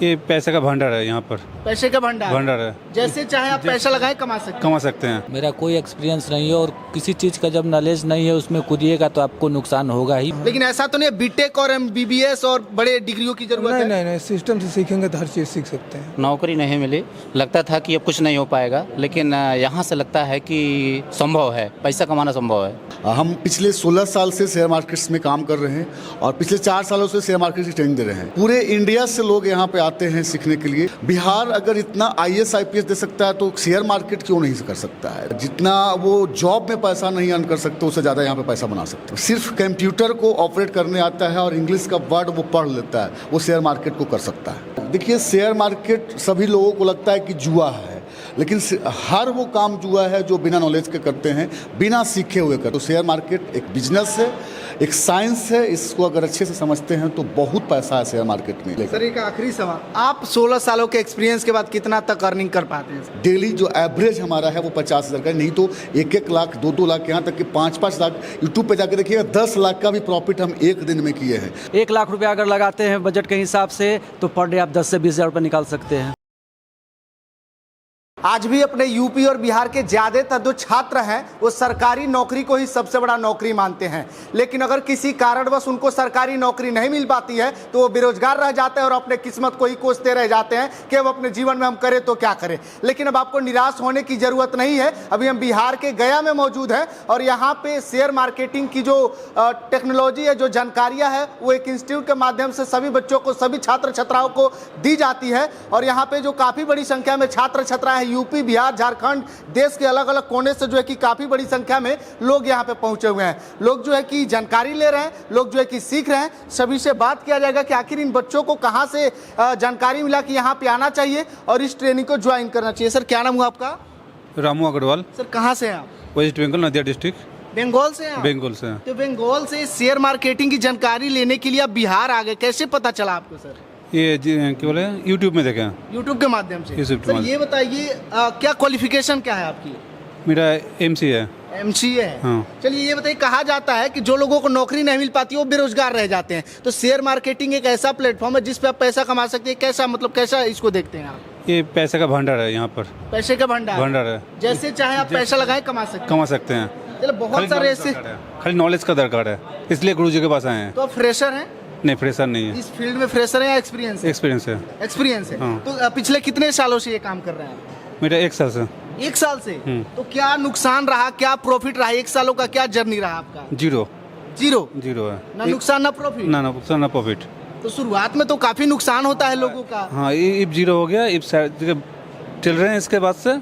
ये पैसे का भंडार है यहाँ पर। पैसे का भंडार है। जैसे चाहे आप पैसा लगाए कमा सकते हैं। हैं। मेरा कोई एक्सपीरियंस नहीं है और किसी चीज़ का जब नॉलेज नहीं है उसमें कूदिएगा तो आपको नुकसान होगा ही। लेकिन ऐसा तो नहीं है बीटेक और MBBS और बड़े डिग्रियों की जरूरत है? नहीं, सिस्टम से सीखेंगे तो हर चीज़ सीख सकते हैं। नौकरी नहीं मिली, लगता था कि अब कुछ नहीं हो पाएगा, लेकिन यहाँ से लगता है कि संभव है, पैसा कमाना संभव है। हम पिछले 16 साल से शेयर मार्केट्स में काम कर रहे हैं और पिछले 4 सालों से शेयर मार्केट की ट्रेनिंग दे रहे हैं। पूरे इंडिया से लोग यहाँ पे आते हैं सीखने के लिए। बिहार अगर इतना IAS IPS दे सकता है तो शेयर मार्केट क्यों नहीं कर सकता है? जितना वो जॉब में पैसा नहीं अर्न कर सकते उससे ज़्यादा यहाँ पे पैसा बना सकते हैं। सिर्फ कंप्यूटर को ऑपरेट करने आता है और इंग्लिश का वर्ड वो पढ़ लेता है, वो शेयर मार्केट को कर सकता है। देखिए, शेयर मार्केट सभी लोगों को लगता है कि जुआ है, लेकिन हर वो काम जुआ है जो बिना नॉलेज के करते हैं, बिना सीखे हुए करते। तो शेयर मार्केट एक बिजनेस है, एक साइंस है। इसको अगर अच्छे से समझते हैं तो बहुत पैसा है शेयर मार्केट में। सर एक आखिरी सवाल, आप 16 सालों के एक्सपीरियंस के बाद कितना तक अर्निंग कर पाते हैं? डेली जो एवरेज हमारा है वो 50,000 का, नहीं तो 1-1 लाख 2-2 लाख, यहाँ तक कि 5-5 लाख। यूट्यूब पे जाकर देखिएगा 10 लाख का भी प्रॉफिट हम एक दिन में किए हैं। 1 लाख रुपया अगर लगाते हैं बजट के हिसाब से तो पर डे आप 10 से 20 हज़ार रुपये निकाल सकते हैं। आज भी अपने यूपी और बिहार के ज़्यादातर जो छात्र हैं वो सरकारी नौकरी को ही सबसे बड़ा नौकरी मानते हैं। लेकिन अगर किसी कारणवश उनको सरकारी नौकरी नहीं मिल पाती है तो वो बेरोजगार रह जाते हैं और अपने किस्मत को ही कोसते रह जाते हैं कि अब अपने जीवन में हम करें तो क्या करें। लेकिन अब आपको निराश होने की ज़रूरत नहीं है। अभी हम बिहार के गया में मौजूद हैं और यहाँ पे शेयर मार्केटिंग की जो टेक्नोलॉजी है, जो जानकारियाँ है, वो एक इंस्टीट्यूट के माध्यम से सभी बच्चों को, सभी छात्र छात्राओं को दी जाती है। और यहाँ पे जो काफ़ी बड़ी संख्या में छात्र छात्राएँ यूपी, बिहार, झारखंड, देश के अलग अलग कोने से जो है कि काफ़ी बड़ी संख्या में लोग यहाँ पे पहुँचे हुए हैं। लोग जो है कि जानकारी ले रहे हैं, लोग जो है कि सीख रहे हैं। सभी से बात किया जाएगा कि आखिर इन बच्चों को कहाँ से जानकारी मिला कि यहाँ पे आना चाहिए और इस ट्रेनिंग को ज्वाइन करना चाहिए। सर क्या नाम हुआ आपका? रामू अग्रवाल। सर कहाँ से हैं आप? वेस्ट बंगाल, नदिया डिस्ट्रिक्ट। बंगाल से हैं? बंगाल से। तो बंगाल से शेयर मार्केटिंग की जानकारी लेने के लिए आप बिहार आ गए, कैसे पता चला आपको? सर ये क्या बोले, यूट्यूब में देखे। यूट्यूब के माध्यम से। YouTube सर ये बताइए क्या क्वालिफिकेशन क्या है आपकी? मेरा MC है। MCA है। हाँ। चलिए ये बताइए, कहा जाता है कि जो लोगों को नौकरी नहीं मिल पाती वो बेरोजगार रह जाते हैं, तो शेयर मार्केटिंग एक ऐसा प्लेटफॉर्म है जिस पे आप पैसा कमा सकते हैं। कैसा, मतलब कैसा इसको देखते हैं आप? ये पैसे का भंडार है यहाँ पर। पैसे का भंडार है। जैसे चाहे आप पैसा लगाए कमा सकते हैं। चलो बहुत सारे ऐसे, खाली नॉलेज का दरकार है, इसलिए गुरुजी के पास आए हैं। तो आप फ्रेशर हैं? नहीं, फ्रेशर नहीं है। इस फील्ड में फ्रेशर है या एक्सपीरियंस है? एक्सपीरियंस है। हाँ। तो पिछले कितने सालों से ये काम कर रहे हैं? मेरा 1 साल से। 1 साल से। तो क्या नुकसान रहा, क्या प्रॉफिट रहा? 1 सालों का क्या जर्नी रहा आपका? जीरो है। ना नुकसान ना प्रॉफिट? ना नुकसान ना प्रॉफिट। तो शुरुआत में तो काफी नुकसान होता है लोगों का। हाँ, ये जीरो हो गया, चल रहे हैं। इसके बाद से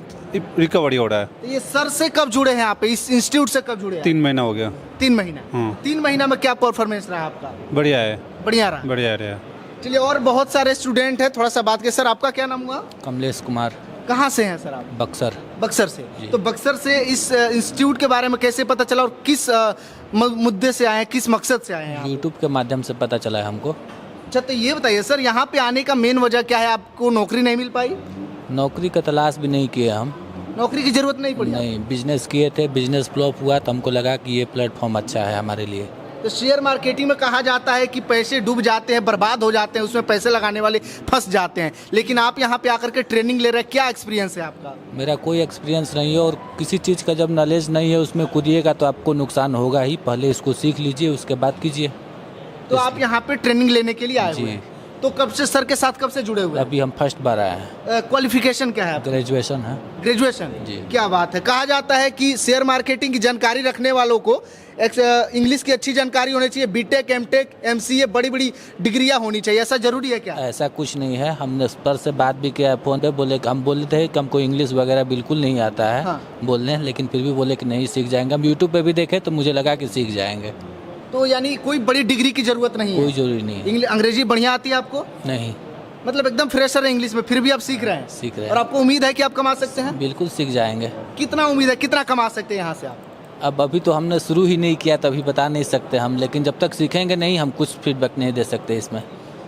रिकवरी हो रहा है। तो ये सर से कब जुड़े हैं आप? इस इंस्टीट्यूट से कब जुड़े हैं? 3 महीना हो गया। 3 महीना। हाँ। 3 महीना में क्या परफॉर्मेंस रहा आपका? बढ़िया है। बढ़िया रहा। चलिए, और बहुत सारे स्टूडेंट हैं, थोड़ा सा बात करें। सर आपका क्या नाम हुआ? कमलेश कुमार। कहाँ से हैं सर आप? बक्सर से। तो बक्सर से इस इंस्टीट्यूट के बारे में कैसे पता चला और किस मुद्दे से आए हैं, किस मकसद से आए हैं? यूट्यूब के माध्यम से पता चला है हमको। अच्छा, तो ये बताइए सर, यहाँ पे आने का मेन वजह क्या है? आपको नौकरी नहीं मिल पाई? नौकरी का तलाश भी नहीं किए हम। नौकरी की जरूरत नहीं पड़ी? नहीं, बिजनेस किए थे, बिजनेस फ्लॉप हुआ तो हमको लगा कि ये प्लेटफॉर्म अच्छा है हमारे लिए। तो शेयर मार्केटिंग में कहा जाता है कि पैसे डूब जाते हैं, बर्बाद हो जाते हैं, उसमें पैसे लगाने वाले फंस जाते हैं। लेकिन आप यहाँ पे आकर के ट्रेनिंग ले रहे हैं, क्या एक्सपीरियंस है आपका? मेरा कोई एक्सपीरियंस नहीं है और किसी चीज़ का जब नॉलेज नहीं है उसमें कूदिएगा तो आपको नुकसान होगा ही। पहले इसको सीख लीजिए, उसके बाद कीजिए। तो आप यहाँ पे ट्रेनिंग लेने के लिए आए हुए हैं? तो कब से सर के साथ, कब से जुड़े हुए? अभी हम फर्स्ट बार आए हैं। क्वालिफिकेशन क्या है? ग्रेजुएशन है। ग्रेजुएशन जी। क्या बात है। कहा जाता है कि शेयर मार्केटिंग की जानकारी रखने वालों को इंग्लिश की अच्छी जानकारी होनी चाहिए, बीटेक, एमटेक, MCA, बड़ी बड़ी डिग्रियां होनी चाहिए। ऐसा जरूरी है क्या? ऐसा कुछ नहीं है। हमने सर से बात भी किया फोन पे, हम बोले थे कि हमको इंग्लिश वगैरह बिल्कुल नहीं आता है। हाँ। बोलने, लेकिन फिर भी बोले कि नहीं, सीख जाएंगे। हम यूट्यूब पे भी देखे तो मुझे लगा कि सीख जाएंगे। तो यानी कोई बड़ी डिग्री की जरूरत नहीं है? कोई जरूरी नहीं है। अंग्रेजी बढ़िया आती है आपको? नहीं, मतलब एकदम फ्रेशर है इंग्लिश में, फिर भी आप सीख रहे हैं? सीख रहे हैं। और आपको उम्मीद है कि आप कमा सकते हैं? बिल्कुल सीख जाएंगे। कितना उम्मीद है, कितना कमा सकते हैं यहाँ से आप? अब अभी तो हमने शुरू ही नहीं किया, तभी बता नहीं सकते हम, लेकिन जब तक सीखेंगे नहीं हम कुछ फीडबैक नहीं दे सकते इसमें।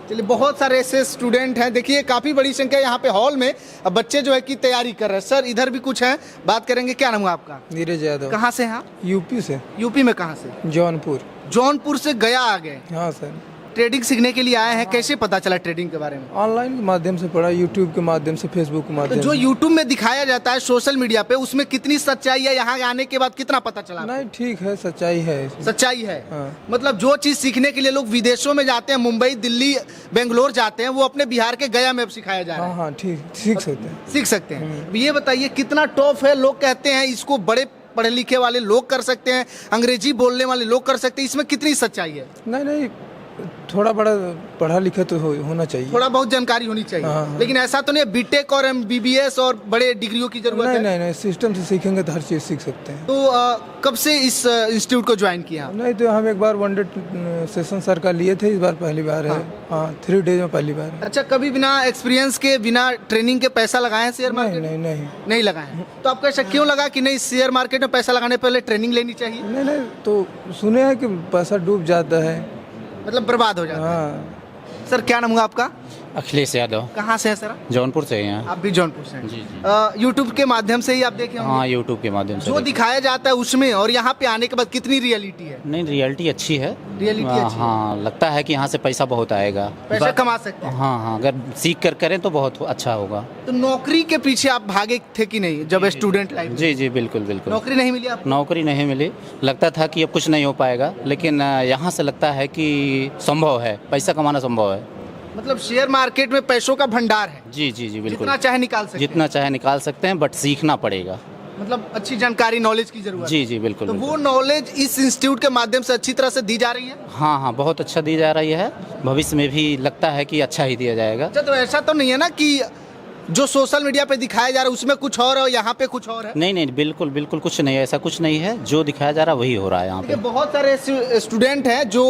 चलिए, बहुत सारे ऐसे स्टूडेंट हैं, देखिए काफ़ी बड़ी संख्या यहाँ पे हॉल में बच्चे जो है कि तैयारी कर रहे हैं। सर इधर भी कुछ हैं, बात करेंगे। क्या नाम हुआ आपका? नीरज यादव। कहाँ से हैं आप? यूपी से। यूपी में कहाँ से? जौनपुर। जौनपुर से गया आ गए? हाँ सर। ट्रेडिंग सीखने के लिए आए हैं, कैसे पता चला ट्रेडिंग के बारे में? ऑनलाइन के माध्यम से पढ़ा, यूट्यूब के माध्यम से, फेसबुक के तो माध्यम जो से। यूट्यूब में दिखाया जाता है सोशल मीडिया पे, उसमें कितनी सच्चाई है, यहाँ आने के बाद कितना पता चला? नहीं, ठीक है, सच्चाई है इसमें। सच्चाई है। हाँ। मतलब जो चीज सीखने के लिए लोग विदेशों में जाते हैं, मुंबई, दिल्ली, बेंगलोर जाते हैं, वो अपने बिहार के गया में अब सिखाया जा रहा हाँ है। हाँ, ठीक, सीख सकते हैं। सीख सकते हैं। अब ये बताइए कितना टॉप है? लोग कहते हैं इसको बड़े पढ़े लिखे वाले लोग कर सकते हैं, अंग्रेजी बोलने वाले लोग कर सकते हैं, इसमें कितनी सच्चाई है? नहीं नहीं, थोड़ा बड़ा पढ़ा लिखा तो होना चाहिए। थोड़ा बहुत जानकारी होनी चाहिए। हाँ। लेकिन ऐसा तो नहीं है बीटेक और MBBS और बड़े डिग्रियों की जरूरत नहीं है? नहीं नहीं, सिस्टम से सीखेंगे तो हर चीज़ सीख सकते हैं। तो कब से इस इंस्टीट्यूट को ज्वाइन किया? नहीं तो हम एक बार वनडे सेशन सर का लिए थे, इस बार पहली बार है। हाँ, 3 डेज में पहली बार है। अच्छा, कभी बिना एक्सपीरियंस के, बिना ट्रेनिंग के पैसा लगाए हैं शेयर नहीं मार्केट? नहीं नहीं नहीं लगाए हैं। तो आपको ऐसा क्यों लगा कि नहीं शेयर मार्केट में पैसा लगाने पहले ट्रेनिंग लेनी चाहिए? नहीं नहीं, तो सुने हैं कि पैसा डूब जाता है। मतलब बर्बाद हो जाता है। हाँ, सर क्या नाम हुआ आपका? अखिलेश यादव, कहाँ से है सर? जौनपुर से हैं। आप भी जौनपुर से हैं? जी जी। यूट्यूब के माध्यम से ही आप देखे होंगे? हाँ, यूट्यूब के माध्यम से जो दिखाया जाता है उसमें और यहाँ पे आने के बाद कितनी रियलिटी है? नहीं, रियलिटी अच्छी है। रियलिटी अच्छी है। हाँ, लगता है कि यहाँ से पैसा बहुत आएगा। पैसा कमा सकते हैं। हाँ हाँ, अगर सीख कर करें तो बहुत अच्छा होगा। तो नौकरी के पीछे आप भागे थे कि नहीं जब स्टूडेंट लाइफ में? जी जी, बिल्कुल बिल्कुल। नौकरी नहीं मिली आपको? नौकरी नहीं मिली, लगता था कि अब कुछ नहीं हो पाएगा, लेकिन यहाँ से लगता है कि संभव है, पैसा कमाना संभव है। मतलब शेयर मार्केट में पैसों का भंडार है, जी जी जी, बिल्कुल। जितना चाहे निकाल सकते जितना चाहे निकाल सकते हैं, बट सीखना पड़ेगा। हैं। मतलब अच्छी जानकारी, नॉलेज की जरूरत जी है। जी, बिल्कुल तो बिल्कुल। वो नॉलेज इस इंस्टीट्यूट के माध्यम से अच्छी तरह से दी जा रही है? हाँ हाँ, बहुत अच्छा दी जा रही है। भविष्य में भी लगता है कि अच्छा ही दिया जाएगा। अच्छा, तो ऐसा तो नहीं है ना कि जो सोशल मीडिया पे दिखाया जा रहा है उसमें कुछ और है, यहाँ पे कुछ और है? नहीं नहीं, बिल्कुल बिल्कुल कुछ नहीं है, ऐसा कुछ नहीं है। जो दिखाया जा रहा है वही हो रहा है यहाँ पे। देखिए, बहुत सारे स्टूडेंट हैं जो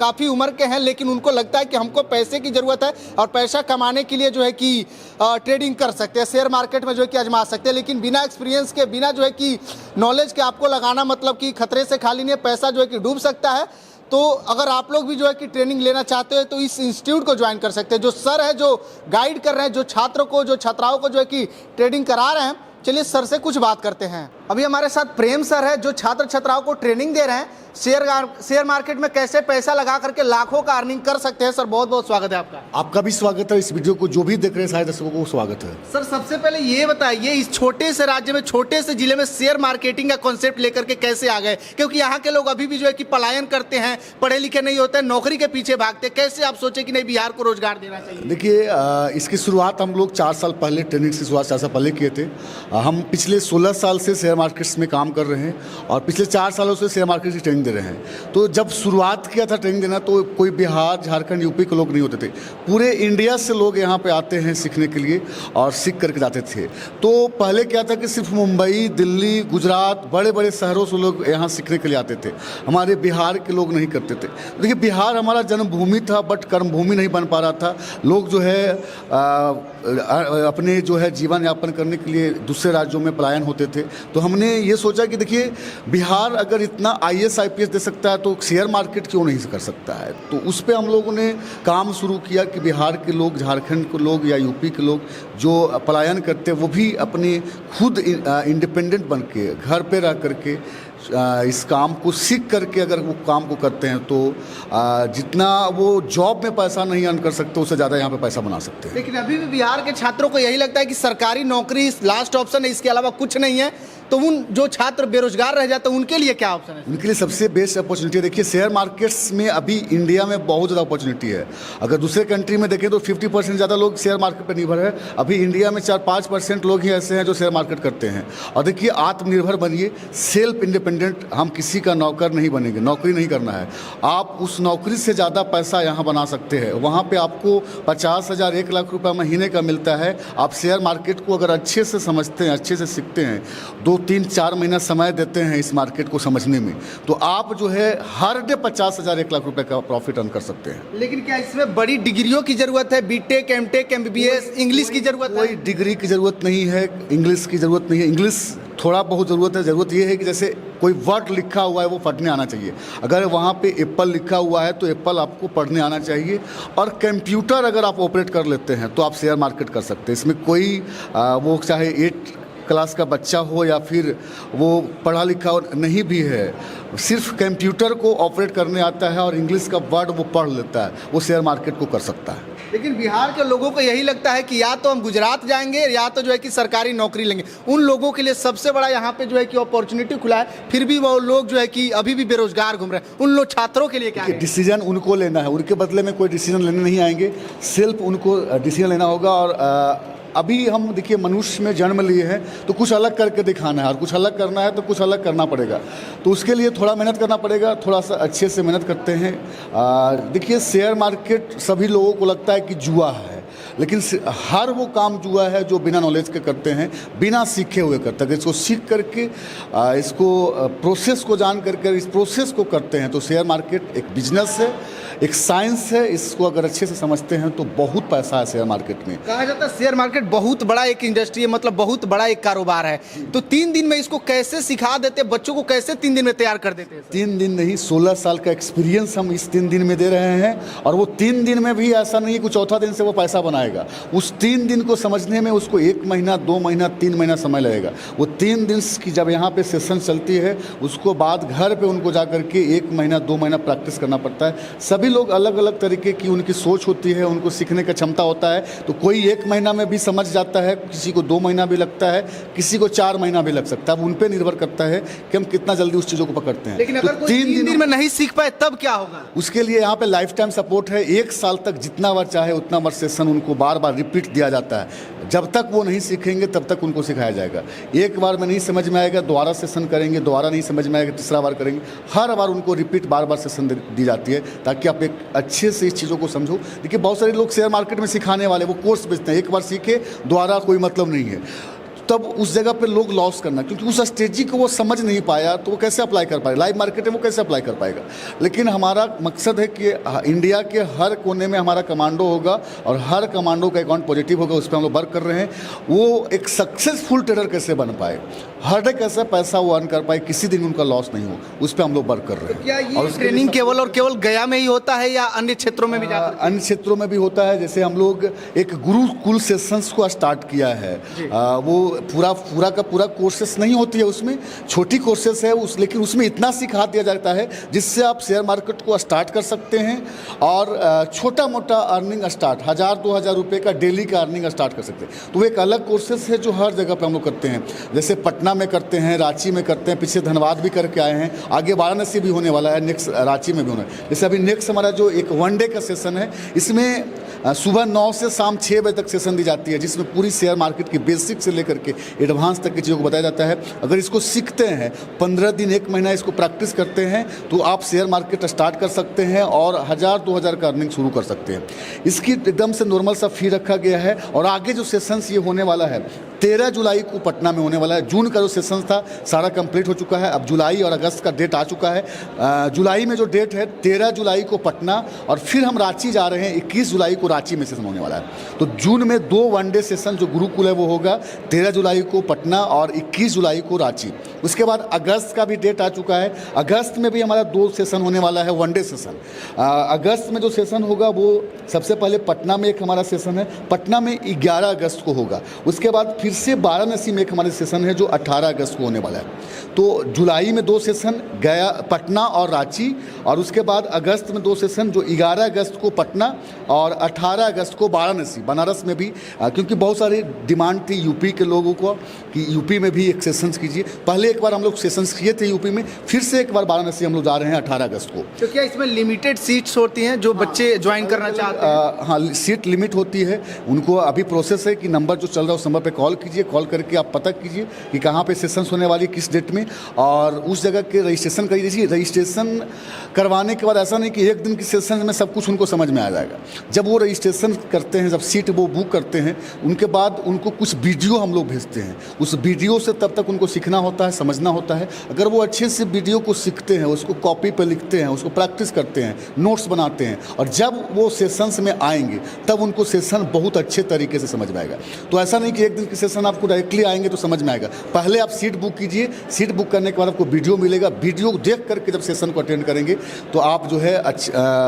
काफ़ी उम्र के हैं, लेकिन उनको लगता है कि हमको पैसे की ज़रूरत है और पैसा कमाने के लिए जो है कि ट्रेडिंग कर सकते हैं, शेयर मार्केट में जो है कि आजमा सकते हैं, लेकिन बिना एक्सपीरियंस के, बिना जो है कि नॉलेज के आपको लगाना मतलब कि खतरे से खाली नहीं है, पैसा जो है कि डूब सकता है। तो अगर आप लोग भी जो है कि ट्रेनिंग लेना चाहते हो तो इस इंस्टीट्यूट को ज्वाइन कर सकते हैं। जो सर है जो गाइड कर रहे हैं, जो छात्रों को, जो छात्राओं को जो है कि ट्रेडिंग करा रहे हैं, चलिए सर से कुछ बात करते हैं। अभी हमारे साथ प्रेम सर है जो छात्र छात्राओं को ट्रेनिंग दे रहे हैं शेयर मार्केट में कैसे पैसा लगा करके लाखों का अर्निंग कर सकते हैं। सर बहुत बहुत स्वागत है आपका। आपका भी स्वागत है। इस वीडियो को जो भी देख रहे हैं सारे दर्शकों को स्वागत है। सर सबसे पहले ये बताइए, इस छोटे से राज्य में, छोटे से जिले में शेयर मार्केटिंग का कॉन्सेप्ट लेकर के कैसे आ गए? क्योंकि यहाँ के लोग अभी भी जो है कि पलायन करते हैं, पढ़े लिखे नहीं होते, नौकरी के पीछे भागते। कैसे आप सोचे कि नहीं बिहार को रोजगार देना चाहिए? देखिए, इसकी शुरुआत हम लोग 4 साल पहले, ट्रेनिंग की शुरुआत 4 साल पहले किए थे। हम पिछले 16 साल से शेयर मार्केट्स में काम कर रहे हैं और पिछले 4 सालों से शेयर मार्केट की ट्रेनिंग दे रहे हैं। तो जब शुरुआत किया था ट्रेनिंग देना तो कोई बिहार, झारखंड, यूपी के लोग नहीं होते थे। पूरे इंडिया से लोग यहाँ पे आते हैं सीखने के लिए और सीख करके जाते थे। तो पहले क्या था कि सिर्फ मुंबई, दिल्ली, गुजरात, बड़े बड़े शहरों से लोग यहाँ सीखने के लिए आते थे। हमारे बिहार के लोग नहीं करते थे। देखिए, बिहार हमारा जन्मभूमि था बट कर्मभूमि नहीं बन पा रहा था। लोग जो है अपने जो है जीवन यापन करने के लिए दूसरे राज्यों में पलायन होते थे। तो हमने ये सोचा कि देखिए, बिहार अगर इतना IAS IPS दे सकता है तो शेयर मार्केट क्यों नहीं कर सकता है। तो उस पर हम लोगों ने काम शुरू किया कि बिहार के लोग, झारखंड के लोग या यूपी के लोग जो पलायन करते हैं वो भी अपने खुद इंडिपेंडेंट बन के घर पे रह करके इस काम को सीख करके अगर वो काम को करते हैं तो जितना वो जॉब में पैसा नहीं अर्न कर सकते उससे ज़्यादा यहाँ पे पैसा बना सकते हैं। लेकिन अभी भी बिहार के छात्रों को यही लगता है कि सरकारी नौकरी लास्ट ऑप्शन है, इसके अलावा कुछ नहीं है। तो उन जो छात्र बेरोजगार रह जाते हैं उनके लिए क्या ऑप्शन है? उनके लिए सबसे बेस्ट अपॉर्चुनिटी है। देखिए, शेयर मार्केट्स में अभी इंडिया में बहुत ज़्यादा अपॉर्चुनिटी है। अगर दूसरे कंट्री में देखें तो 50% ज़्यादा लोग शेयर मार्केट पर निर्भर है। अभी इंडिया में 4-5% लोग ही ऐसे हैं जो शेयर मार्केट करते हैं। और देखिए, आत्मनिर्भर बनिए, सेल्फ इंडिपेंडेंट। हम किसी का नौकर नहीं बनेंगे, नौकरी नहीं करना है। आप उस नौकरी से ज़्यादा पैसा यहाँ बना सकते हैं। वहाँ पर आपको 50,000, 1 लाख रुपये महीने का मिलता है। आप शेयर मार्केट को अगर अच्छे से समझते हैं, अच्छे से सीखते हैं, 2-3-4 महीना समय देते हैं इस मार्केट को समझने में, तो आप जो है हर डे 50,000, 1 लाख रुपए का प्रॉफिट अर्न कर सकते हैं। लेकिन क्या इसमें बड़ी डिग्रियों की जरूरत है? बीटेक, एमटेक, MBBS, इंग्लिश की जरूरत है? कोई डिग्री की ज़रूरत नहीं है, इंग्लिश की ज़रूरत नहीं है। इंग्लिश थोड़ा बहुत ज़रूरत है। ज़रूरत ये है कि जैसे कोई वर्ड लिखा हुआ है वो पढ़ने आना चाहिए। अगर वहाँ पे एप्पल लिखा हुआ है तो एप्पल आपको पढ़ने आना चाहिए। और कंप्यूटर अगर आप ऑपरेट कर लेते हैं तो आप शेयर मार्केट कर सकते हैं। इसमें कोई वो चाहे 8 क्लास का बच्चा हो या फिर वो पढ़ा लिखा नहीं भी है, सिर्फ कंप्यूटर को ऑपरेट करने आता है और इंग्लिश का वर्ड वो पढ़ लेता है, वो शेयर मार्केट को कर सकता है। लेकिन बिहार के लोगों को यही लगता है कि या तो हम गुजरात जाएंगे या तो जो है कि सरकारी नौकरी लेंगे। उन लोगों के लिए सबसे बड़ा यहाँ पे जो है कि अपॉर्चुनिटी खुला है, फिर भी वो लोग जो है कि अभी भी बेरोजगार घूम रहे हैं। उन लोग छात्रों के लिए क्या है? डिसीजन उनको लेना है, उनके बदले में कोई डिसीजन लेने नहीं आएंगे, सिर्फ उनको डिसीजन लेना होगा। और अभी हम देखिए मनुष्य में जन्म लिए हैं तो कुछ अलग करके दिखाना है, और कुछ अलग करना है तो कुछ अलग करना पड़ेगा। तो उसके लिए थोड़ा मेहनत करना पड़ेगा, थोड़ा सा अच्छे से मेहनत करते हैं। देखिए शेयर मार्केट सभी लोगों को लगता है कि जुआ है, लेकिन हर वो काम जुआ है जो बिना नॉलेज के करते हैं, बिना सीखे हुए करते हैं। इसको सीख करके इसको प्रोसेस को जान करके इस प्रोसेस को करते हैं तो शेयर मार्केट एक बिजनेस है, एक साइंस है। इसको अगर अच्छे से समझते हैं तो बहुत पैसा है शेयर मार्केट में। कहा जाता है शेयर मार्केट बहुत बड़ा एक इंडस्ट्री है, मतलब बहुत बड़ा एक कारोबार है। तो 3 दिन में इसको कैसे सिखा देते, बच्चों को कैसे 3 दिन में तैयार कर देते हैं? 3 दिन नहीं, 16 साल का एक्सपीरियंस हम इस 3 दिन में दे रहे हैं। और वो 3 दिन में भी ऐसा नहीं है कि चौथा दिन से वो पैसा बनाएगा। उस 3 दिन को समझने में उसको 1 महीना, 2 महीना, 3 महीना समय लगेगा। वो 3 दिन की जब यहाँ पे सेशन चलती है उसको बाद घर पे उनको जा करके 1 महीना, 2 महीना प्रैक्टिस करना पड़ता है। सभी लोग अलग अलग तरीके की उनकी सोच होती है, उनको सीखने का क्षमता होता है। तो कोई 1 महीना में भी समझ जाता है, किसी को 2 महीना भी लगता है, किसी को 4 महीना भी लग सकता है। अब उन पे निर्भर करता है कि हम कितना जल्दी उस चीज़ों को पकड़ते हैं। लेकिन अगर तो कोई 3 दिन में नहीं सीख पाए तब क्या होगा? उसके लिए यहाँ पे लाइफ टाइम सपोर्ट है। 1 साल तक जितना बार चाहे उतना बार सेशन उनको बार बार रिपीट दिया जाता है। जब तक वो नहीं सीखेंगे तब तक उनको सिखाया जाएगा। एक बार में नहीं समझ में आएगा, दोबारा सेशन करेंगे, दोबारा नहीं समझ में आएगा, तीसरा बार करेंगे। हर बार उनको रिपीट बार बार सेशन दी जाती है ताकि आप एक अच्छे से इस चीज़ों को समझो। देखिए बहुत सारे लोग शेयर मार्केट में सिखाने वाले वो कोर्स बेचते हैं, एक बार सीखे दोबारा कोई मतलब नहीं है। तब उस जगह पे लोग लॉस करना, क्योंकि उस स्ट्रेटजी को वो समझ नहीं पाया तो वो कैसे अप्लाई कर पाएगा। लाइव मार्केट में वो कैसे अप्लाई कर पाएगा। लेकिन हमारा मकसद है कि इंडिया के हर कोने में हमारा कमांडो होगा और हर कमांडो का अकाउंट पॉजिटिव होगा। उस पर हम लोग वर्क कर रहे हैं। वो एक सक्सेसफुल ट्रेडर कैसे बन पाए, हर डे कैसे पैसा वो अर्न कर पाए, किसी दिन उनका लॉस नहीं हो, उस पर हम लोग वर्क कर रहे हैं। क्या ये ट्रेनिंग केवल और केवल गया में ही होता है या अन्य क्षेत्रों में भी जाता है? अन्य क्षेत्रों में भी होता है। जैसे हम लोग एक गुरुकुल सेशंस को स्टार्ट किया है। वो पूरा का पूरा कोर्सेस नहीं होती है, उसमें छोटी कोर्सेस है लेकिन उसमें इतना सिखा दिया जाता है जिससे आप शेयर मार्केट को स्टार्ट कर सकते हैं और छोटा मोटा अर्निंग स्टार्ट 1000-2000 रुपये का डेली का अर्निंग स्टार्ट कर सकते हैं। तो वो एक अलग कोर्सेस है जो हर जगह पे हम लोग करते हैं। जैसे पटना में करते हैं, रांची में करते हैं, पीछे धनबाद भी करके आए हैं, आगे वाराणसी भी होने वाला है, नेक्स्ट रांची में भी होना है। जैसे अभी नेक्स्ट हमारा जो एक 1 डे का सेशन है, इसमें सुबह 9 से शाम 6 बजे तक सेशन दी जाती है, जिसमें पूरी शेयर मार्केट की बेसिक से लेकर के एडवांस तक की चीज़ों को बताया जाता है। अगर इसको सीखते हैं, 15 दिन 1 महीना इसको प्रैक्टिस करते हैं तो आप शेयर मार्केट स्टार्ट कर सकते हैं और 1000-2000 का अर्निंग शुरू कर सकते हैं। इसकी एकदम से नॉर्मल सा फी रखा गया है। और आगे जो सेशंस ये होने वाला है 13 जुलाई को पटना में होने वाला है। जून का जो सेशन था सारा कंप्लीट हो चुका है, अब जुलाई और अगस्त का डेट आ चुका है। जुलाई में जो डेट है 13 जुलाई को पटना, और फिर हम रांची जा रहे हैं, 21 जुलाई को रांची में सेशन होने वाला है। तो जून में 2 1 डे सेशन जो गुरुकुल है वो होगा, 13 जुलाई को पटना और 21 जुलाई को रांची। उसके बाद अगस्त का भी डेट आ चुका है। अगस्त में भी हमारा 2 सेशन होने वाला है, 1 डे सेशन। अगस्त में जो सेशन होगा वो सबसे पहले पटना में एक हमारा सेशन है, पटना में 11 अगस्त को होगा। उसके बाद फिर से वाराणसी में एक हमारे सेशन है जो 18 अगस्त को होने वाला है। तो जुलाई में 2 सेशन गया, पटना और रांची, और उसके बाद अगस्त में 2 सेशन जो 11 अगस्त को पटना और 18 अगस्त को वाराणसी। बनारस में भी क्योंकि बहुत सारी डिमांड थी यूपी के लोगों को कि यूपी में भी एक सेशंस कीजिए। पहले एक बार हम लोग सेशंस किए थे यूपी में, फिर से एक बार वाराणसी हम लोग जा रहे हैं 18 अगस्त को। तो क्या इसमें लिमिटेड सीट्स होती हैं जो बच्चे ज्वाइन करना चाहते हैं? हाँ, सीट लिमिट होती है। उनको अभी प्रोसेस है कि नंबर जो चल रहा है उस नंबर पर कॉल कीजिए, कॉल करके आप पता कीजिए कि कहाँ पे सेशंस होने वाली, किस डेट में, और उस जगह के रजिस्ट्रेशन करिए। देखिए रजिस्ट्रेशन करवाने के बाद ऐसा नहीं कि एक दिन की सेशन में सब कुछ उनको समझ में आ जाएगा। जब वो रजिस्ट्रेशन करते हैं, जब सीट वो बुक करते हैं, उनके बाद उनको कुछ वीडियो हम लोग भेजते हैं। उस वीडियो से तब तक उनको सीखना होता है, समझना होता है। अगर वो अच्छे से वीडियो को सीखते हैं, उसको कॉपी पर लिखते हैं, उसको प्रैक्टिस करते हैं, नोट्स बनाते हैं, और जब वो सेशंस में आएंगे तब उनको सेशन बहुत अच्छे तरीके से समझ में आएगा। तो ऐसा नहीं कि एक दिन की सेशन आपको डायरेक्टली आएंगे तो समझ में आएगा। पहले आप सीट बुक कीजिए, सीट बुक करने के बाद आपको वीडियो मिलेगा। वीडियो देख करके जब सेशन को अटेंड करेंगे तो आप जो है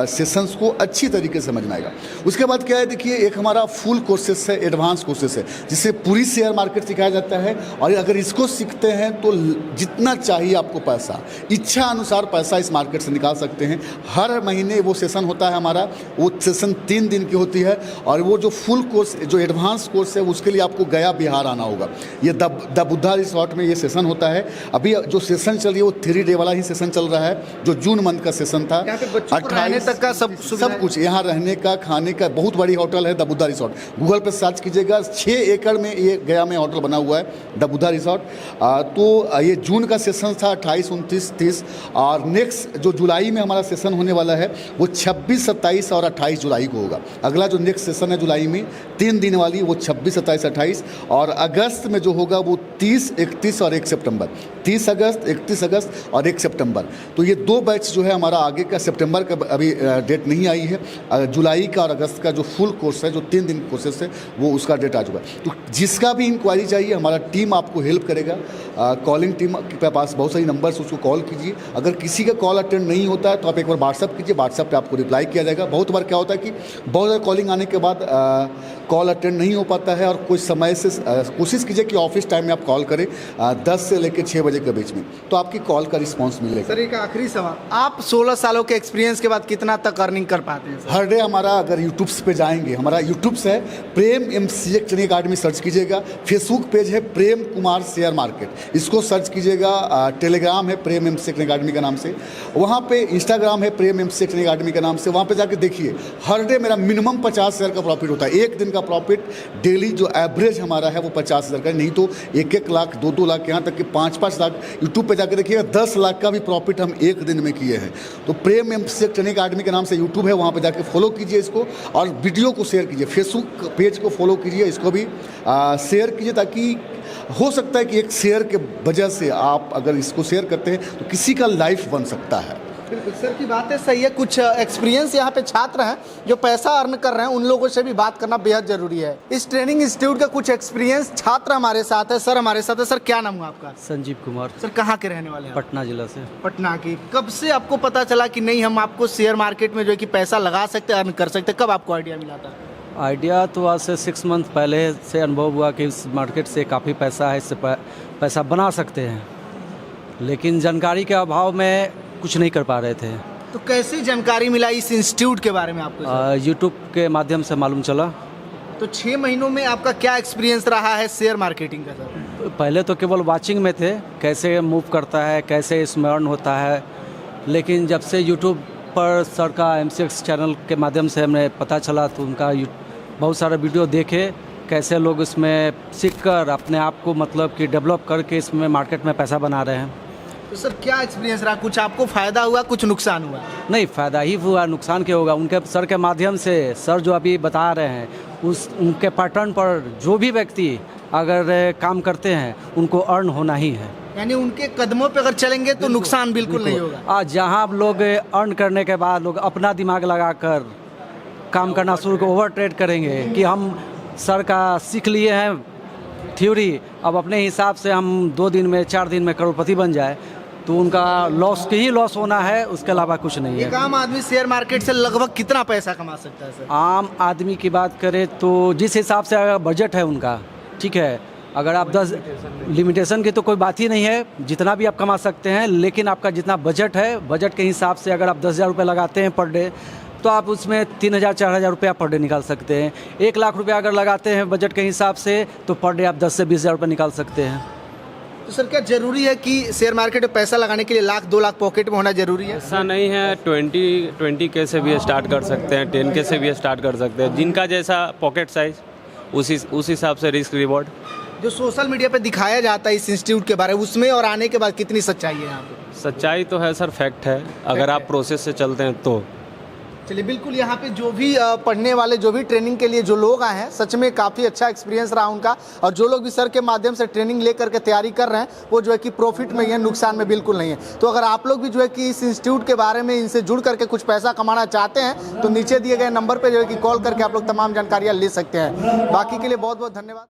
सेशंस को अच्छी तरीके से समझ में आएगा। उसके बाद क्या है, देखिए एक हमारा फुल कोर्सेस है, एडवांस कोर्सेस है, जिससे पूरी शेयर मार्केट मार्केट सिखाया जाता है। और अगर इसको सीखते हैं तो जितना चाहिए आपको पैसा, इच्छा अनुसार पैसा इस मार्केट से निकाल सकते हैं। हर महीने वो सेशन होता है हमारा, वो सेशन 3 दिन की होती है। और वो जो फुल कोर्स, जो एडवांस कोर्स है, उसके लिए आपको गया बिहार आना होगा। ये द बुद्धा रिसोर्ट में ये सेशन होता है। अभी जो सेशन चल रही है वो 3 डे वाला ही सेशन चल रहा है, जो जून मंथ का सेशन था। यहाँ पे बच्चों को रहने तक का सब कुछ यहाँ रहने का, खाने का, बहुत बड़ी होटल है द बुद्धा रिसोर्ट। गूगल पे सर्च कीजिएगा, 6 एकड़ में ये गया में होटल बना हुआ है द बुद्धा रिसोर्ट। तो ये जून का सेशन था 28, 29, 30। और नेक्स्ट जो जुलाई में हमारा सेशन होने वाला है वो 26, 27 और 28 जुलाई को होगा। अगला जो नेक्स्ट सेशन है जुलाई में 3 दिन वाली, वो 26, 27, 28। और अगस्त में जो होगा वो 30, 31 और 1 सितंबर। 30 अगस्त, 31 अगस्त और 1 सितंबर। तो ये 2 बैच जो है हमारा आगे का, सितंबर का अभी डेट नहीं आई है। जुलाई का और अगस्त का जो फुल कोर्स है, जो 3 दिन कोर्सेस है, वो उसका डेट आ चुका है। तो जिसका भी इंक्वायरी चाहिए, हमारा टीम आपको हेल्प करेगा। कॉलिंग टीम के पास बहुत सारी नंबर्स, उसको कॉल कीजिए। अगर किसी का कॉल अटेंड नहीं होता है तो आप एक बार व्हाट्सअप कीजिए, व्हाट्सअप पे आपको रिप्लाई किया जाएगा। बहुत बार क्या होता है कि बहुत ज़्यादा कॉलिंग आने के बाद कॉल अटेंड नहीं हो पाता है। और कुछ समय से कोशिश कीजिए कि ऑफिस टाइम में आप कॉल करें 10 से लेकर 6 बजे के बीच में, तो आपकी कॉल का रिस्पॉन्स मिलेगा। सर एक आखिरी सवाल, आप 16 सालों के एक्सपीरियंस के बाद कितना तक अर्निंग कर पाते हैं? हर डे हमारा, अगर यूट्यूब पे जाएंगे, हमारा यूट्यूब से प्रेम MCA ट्रेनिंग अकाडमी सर्च कीजिएगा। फेसबुक पेज है प्रेम कुमार शेयर मार्केट, इसको सर्च कीजिएगा। टेलीग्राम है प्रेम MCA ट्रेनिंग अकाडमी के नाम से, वहाँ पे इंस्टाग्राम है प्रेम MCA ट्रेनिंग अकाडमी के नाम से। वहाँ पे जाके देखिए, हर डे मेरा मिनिमम 50,000 का प्रॉफिट होता है। एक दिन का प्रॉफिट डेली जो एवरेज हमारा है वो 50,000 का, नहीं तो 1-1 लाख, 2-2 लाख, यहाँ तक कि 5-5 लाख। यूट्यूब पे जाके देखिएगा, 10 लाख का भी प्रॉफिट हम एक दिन में किए हैं। तो प्रेम MCA ट्रेनिंग अकाडमी के नाम से यूट्यूब है, वहाँ पे जाके फॉलो कीजिए इसको, और वीडियो को शेयर कीजिए। फेसबुक पेज को फॉलो कीजिए, इसको भी शेयर कीजिए, ताकि हो सकता है कि एक शेयर के वजह से आप अगर इसको शेयर करते हैं तो किसी का लाइफ बन सकता है। बिल्कुल सर की बात है, सही है। कुछ एक्सपीरियंस यहाँ पे छात्र हैं जो पैसा अर्न कर रहे हैं, उन लोगों से भी बात करना बेहद जरूरी है। इस ट्रेनिंग इंस्टीट्यूट का कुछ एक्सपीरियंस छात्र हमारे साथ है। सर हमारे साथ है। सर क्या नाम हुआ आपका? संजीव कुमार। सर कहाँ के रहने वाले हैं? पटना जिला से। पटना की। कब से आपको पता चला कि नहीं हम आपको शेयर मार्केट में जो है कि पैसा लगा सकते हैं, अर्न कर सकते हैं? कब आपको आइडिया मिला था? आइडिया तो आज से 6 मंथ पहले से अनुभव हुआ कि इस मार्केट से काफ़ी पैसा है, इससे पैसा बना सकते हैं, लेकिन जानकारी के अभाव में कुछ नहीं कर पा रहे थे। तो कैसी जानकारी मिला इस इंस्टीट्यूट के बारे में आपको? यूट्यूब के माध्यम से मालूम चला। तो 6 महीनों में आपका क्या एक्सपीरियंस रहा है शेयर मार्केटिंग का सर? पहले तो केवल वाचिंग में थे, कैसे मूव करता है, कैसे इसमें अर्न होता है, लेकिन जब से यूट्यूब पर सर का MCX चैनल के माध्यम से हमें पता चला, तो उनका बहुत सारे वीडियो देखे, कैसे लोग इसमें सीखकर अपने आप को मतलब कि डेवलप करके इसमें मार्केट में पैसा बना रहे हैं। तो सर क्या एक्सपीरियंस रहा? कुछ आपको फ़ायदा हुआ, कुछ नुकसान हुआ? नहीं, फ़ायदा ही हुआ, नुकसान क्या होगा। उनके सर के माध्यम से, सर जो अभी बता रहे हैं, उनके पैटर्न पर जो भी व्यक्ति अगर काम करते हैं उनको अर्न होना ही है। यानी उनके कदमों पे अगर चलेंगे तो नुकसान बिल्कुल नहीं होगा। आज जहाँ लोग अर्न करने के बाद लोग अपना दिमाग लगाकर काम करना शुरू कर ओवर ट्रेड करेंगे कि हम सर का सीख लिए हैं थ्योरी, अब अपने हिसाब से हम 2 दिन में 4 दिन में करोड़पति बन जाए, तो उनका लॉस के ही लॉस होना है, उसके अलावा कुछ नहीं है। एक आम आदमी शेयर मार्केट से लगभग कितना पैसा कमा सकता है सर? आम आदमी की बात करें तो जिस हिसाब से अगर बजट है उनका, ठीक है, अगर आप 10 लिमिटेशन की तो कोई बात ही नहीं है, जितना भी आप कमा सकते हैं, लेकिन आपका जितना बजट है, बजट के हिसाब से अगर आप 10,000 रुपये लगाते हैं पर डे, तो आप उसमें 3,000-4,000 रुपया पर डे निकाल सकते हैं। 1 लाख रुपया अगर लगाते हैं बजट के हिसाब से, तो पर डे आप 10 से 20,000 रुपये निकाल सकते हैं। तो सर क्या जरूरी है कि शेयर मार्केट में पैसा लगाने के लिए 1-2 लाख पॉकेट में होना जरूरी है? ऐसा नहीं है, 20 के से भी स्टार्ट कर सकते हैं, 10 के से भी स्टार्ट कर सकते हैं, जिनका जैसा पॉकेट साइज उस हिसाब से रिस्क रिवॉर्ड। जो सोशल मीडिया पे दिखाया जाता है इस इंस्टीट्यूट के बारे में, उसमें और आने के बाद कितनी सच्चाई है यहाँ पे? सच्चाई तो है सर, फैक्ट है, अगर आप प्रोसेस से चलते हैं तो। चलिए, बिल्कुल यहाँ पे जो भी पढ़ने वाले, जो भी ट्रेनिंग के लिए जो लोग आए हैं, सच में काफ़ी अच्छा एक्सपीरियंस रहा उनका। और जो लोग भी सर के माध्यम से ट्रेनिंग ले करके तैयारी कर रहे हैं, वो जो है कि प्रॉफिट में ही है, नुकसान में बिल्कुल नहीं है। तो अगर आप लोग भी जो है कि इस इंस्टीट्यूट के बारे में इनसे जुड़ करके कुछ पैसा कमाना चाहते हैं, तो नीचे दिए गए नंबर पर जो है कि कॉल करके आप लोग तमाम जानकारियाँ ले सकते हैं। बाकी के लिए बहुत बहुत धन्यवाद।